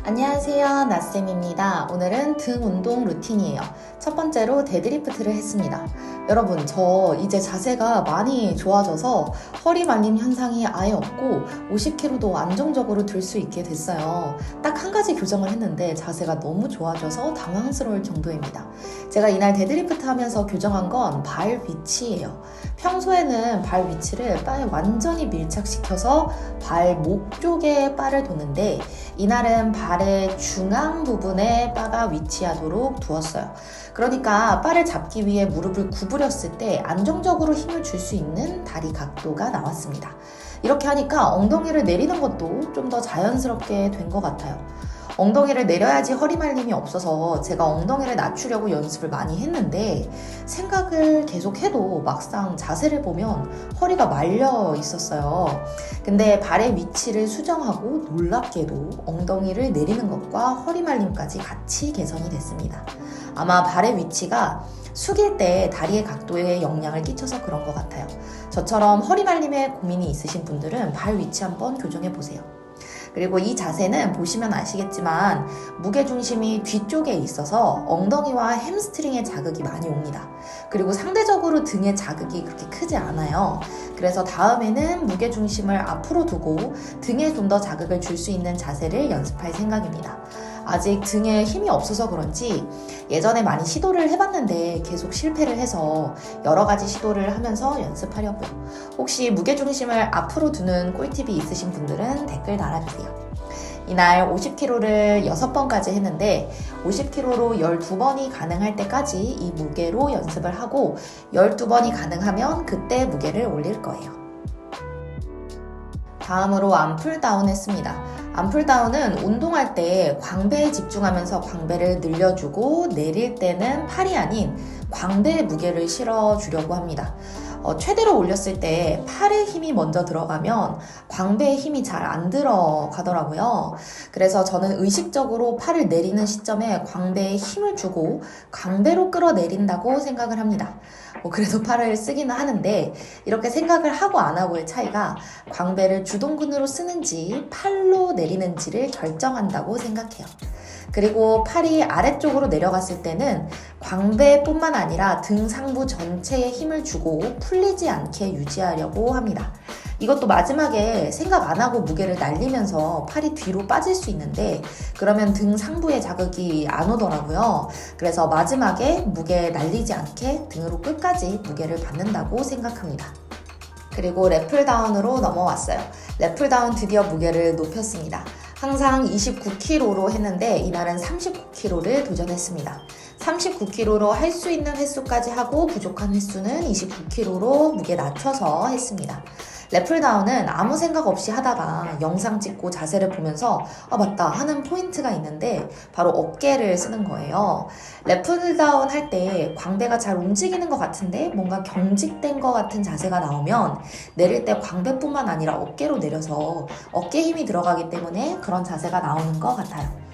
안녕하세요, 나쌤입니다. 오늘은 등 운동 루틴이에요. 첫 번째로 데드리프트를 했습니다. 여러분, 저 이제 자세가 많이 좋아져서 허리 말림 현상이 아예 없고 50kg도 안정적으로 들 수 있게 됐어요. 딱 한 가지 교정을 했는데 자세가 너무 좋아져서 당황스러울 정도입니다. 제가 이날 데드리프트 하면서 교정한 건 발 위치예요. 평소에는 발 위치를 바에 완전히 밀착시켜서 발목 쪽에 바를 뒀는데 이날은 발의 중앙 부분에 바가 위치하도록 두었어요. 그러니까 바를 잡기 위해 무릎을 구부렸을 때 안정적으로 힘을 줄 수 있는 다리 각도가 나왔습니다. 이렇게 하니까 엉덩이를 내리는 것도 좀 더 자연스럽게 된 것 같아요. 엉덩이를 내려야지 허리 말림이 없어서 제가 엉덩이를 낮추려고 연습을 많이 했는데 생각을 계속 해도 막상 자세를 보면 허리가 말려 있었어요. 근데 발의 위치를 수정하고 놀랍게도 엉덩이를 내리는 것과 허리 말림까지 같이 개선이 됐습니다. 아마 발의 위치가 숙일 때 다리의 각도에 영향을 끼쳐서 그런 것 같아요. 저처럼 허리 말림에 고민이 있으신 분들은 발 위치 한번 교정해 보세요. 그리고 이 자세는 보시면 아시겠지만 무게중심이 뒤쪽에 있어서 엉덩이와 햄스트링에 자극이 많이 옵니다. 그리고 상대적으로 등에 자극이 그렇게 크지 않아요. 그래서 다음에는 무게중심을 앞으로 두고 등에 좀 더 자극을 줄 수 있는 자세를 연습할 생각입니다. 아직 등에 힘이 없어서 그런지 예전에 많이 시도를 해봤는데 계속 실패를 해서 여러 가지 시도를 하면서 연습하려고요. 혹시 무게중심을 앞으로 두는 꿀팁이 있으신 분들은 댓글 달아주세요. 이날 50kg를 6번까지 했는데 50kg로 12번이 가능할 때까지 이 무게로 연습을 하고 12번이 가능하면 그때 무게를 올릴 거예요. 다음으로 암풀다운 했습니다. 암풀다운은 운동할 때 광배에 집중하면서 광배를 늘려주고 내릴 때는 팔이 아닌 광배에 무게를 실어주려고 합니다. 최대로 올렸을 때 팔에 힘이 먼저 들어가면 광배에 힘이 잘 안 들어가더라고요. 그래서 저는 의식적으로 팔을 내리는 시점에 광배에 힘을 주고 광배로 끌어내린다고 생각을 합니다. 그래서 팔을 쓰기는 하는데 이렇게 생각을 하고 안 하고의 차이가 광배를 주동근으로 쓰는지 팔로 내리는지를 결정한다고 생각해요. 그리고 팔이 아래쪽으로 내려갔을 때는 광배뿐만 아니라 등 상부 전체에 힘을 주고 풀리지 않게 유지하려고 합니다. 이것도 마지막에 생각 안 하고 무게를 날리면서 팔이 뒤로 빠질 수 있는데 그러면 등 상부에 자극이 안 오더라고요. 그래서 마지막에 무게 날리지 않게 등으로 끝까지 무게를 받는다고 생각합니다. 그리고 랩풀다운으로 넘어왔어요. 랩풀다운 드디어 무게를 높였습니다. 항상 29kg로 했는데 이날은 39kg를 도전했습니다. 39kg로 할 수 있는 횟수까지 하고 부족한 횟수는 29kg로 무게 낮춰서 했습니다. 랩풀다운은 아무 생각 없이 하다가 영상 찍고 자세를 보면서 맞다 하는 포인트가 있는데 바로 어깨를 쓰는 거예요. 랩풀다운 할 때 광배가 잘 움직이는 것 같은데 뭔가 경직된 것 같은 자세가 나오면 내릴 때 광배뿐만 아니라 어깨로 내려서 어깨 힘이 들어가기 때문에 그런 자세가 나오는 것 같아요.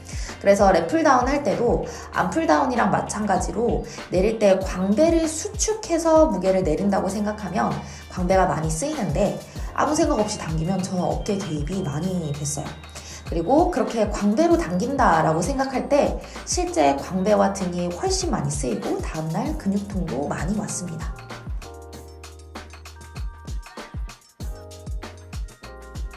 그래서 랩풀다운 할 때도 암풀다운이랑 마찬가지로 내릴 때 광배를 수축해서 무게를 내린다고 생각하면 광배가 많이 쓰이는데 아무 생각 없이 당기면 저는 어깨 개입이 많이 됐어요. 그리고 그렇게 광배로 당긴다라고 생각할 때 실제 광배와 등이 훨씬 많이 쓰이고 다음날 근육통도 많이 왔습니다.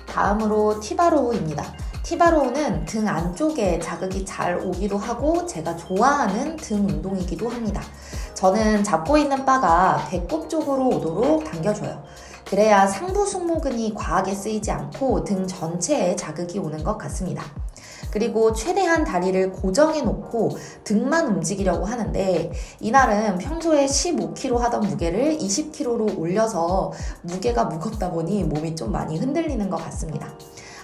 다음으로 티바로우입니다. 티바로우는 등 안쪽에 자극이 잘 오기도 하고 제가 좋아하는 등 운동이기도 합니다. 저는 잡고 있는 바가 배꼽 쪽으로 오도록 당겨줘요. 그래야 상부 승모근이 과하게 쓰이지 않고 등 전체에 자극이 오는 것 같습니다. 그리고 최대한 다리를 고정해 놓고 등만 움직이려고 하는데 이날은 평소에 15kg 하던 무게를 20kg로 올려서 무게가 무겁다 보니 몸이 좀 많이 흔들리는 것 같습니다.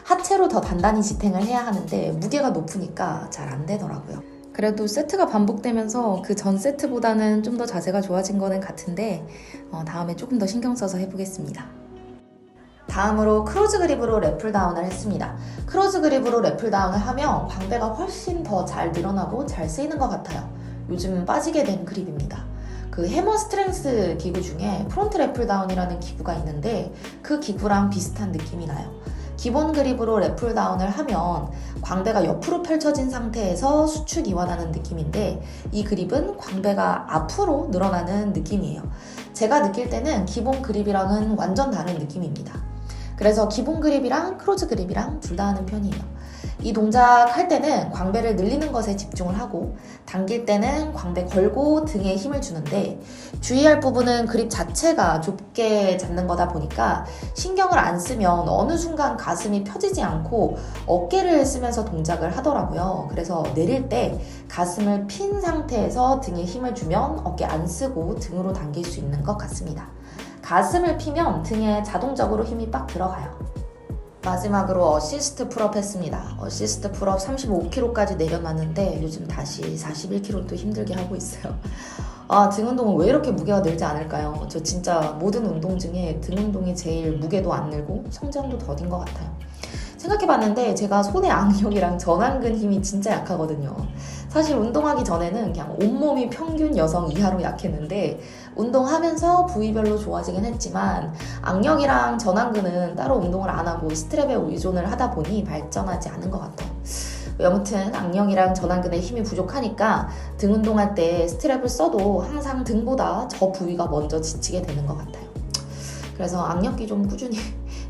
하체로 더 단단히 지탱을 해야 하는데 무게가 높으니까 잘 안 되더라고요. 그래도 세트가 반복되면서 그 전 세트보다는 좀 더 자세가 좋아진 거는 같은데 다음에 조금 더 신경 써서 해보겠습니다. 다음으로 크로즈 그립으로 랩풀다운을 했습니다. 크로즈 그립으로 랩풀다운을 하면 광배가 훨씬 더 잘 늘어나고 잘 쓰이는 것 같아요. 요즘 빠지게 된 그립입니다. 그 해머 스트렝스 기구 중에 프론트 랩풀다운이라는 기구가 있는데 그 기구랑 비슷한 느낌이 나요. 기본 그립으로 랩풀 다운을 하면 광배가 옆으로 펼쳐진 상태에서 수축 이완하는 느낌인데 이 그립은 광배가 앞으로 늘어나는 느낌이에요. 제가 느낄 때는 기본 그립이랑은 완전 다른 느낌입니다. 그래서 기본 그립이랑 크로즈 그립이랑 둘 다 하는 편이에요. 이 동작 할 때는 광배를 늘리는 것에 집중을 하고 당길 때는 광배 걸고 등에 힘을 주는데 주의할 부분은 그립 자체가 좁게 잡는 거다 보니까 신경을 안 쓰면 어느 순간 가슴이 펴지지 않고 어깨를 쓰면서 동작을 하더라고요. 그래서 내릴 때 가슴을 핀 상태에서 등에 힘을 주면 어깨 안 쓰고 등으로 당길 수 있는 것 같습니다. 가슴을 피면 등에 자동적으로 힘이 빡 들어가요. 마지막으로 어시스트 풀업 했습니다. 어시스트 풀업 35kg까지 내려놨는데 요즘 다시 41kg 또 힘들게 하고 있어요. 등 운동은 왜 이렇게 무게가 늘지 않을까요? 저 진짜 모든 운동 중에 등 운동이 제일 무게도 안 늘고 성장도 더딘 것 같아요. 생각해봤는데 제가 손의 악력이랑 전완근 힘이 진짜 약하거든요. 사실 운동하기 전에는 그냥 온몸이 평균 여성 이하로 약했는데 운동하면서 부위별로 좋아지긴 했지만 악력이랑 전완근은 따로 운동을 안 하고 스트랩에 의존을 하다 보니 발전하지 않은 것 같아요. 아무튼 악력이랑 전완근의 힘이 부족하니까 등 운동할 때 스트랩을 써도 항상 등보다 저 부위가 먼저 지치게 되는 것 같아요. 그래서 악력기 좀 꾸준히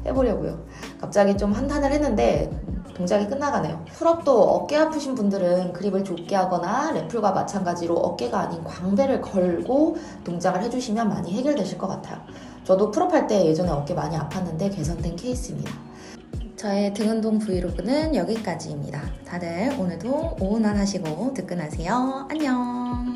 해보려고요. 갑자기 좀 한탄을 했는데 동작이 끝나가네요. 풀업도 어깨 아프신 분들은 그립을 좁게 하거나 랩풀과 마찬가지로 어깨가 아닌 광배를 걸고 동작을 해주시면 많이 해결되실 것 같아요. 저도 풀업할 때 예전에 어깨 많이 아팠는데 개선된 케이스입니다. 저의 등 운동 브이로그는 여기까지입니다. 다들 오늘도 오운환 하시고 득근하세요. 안녕.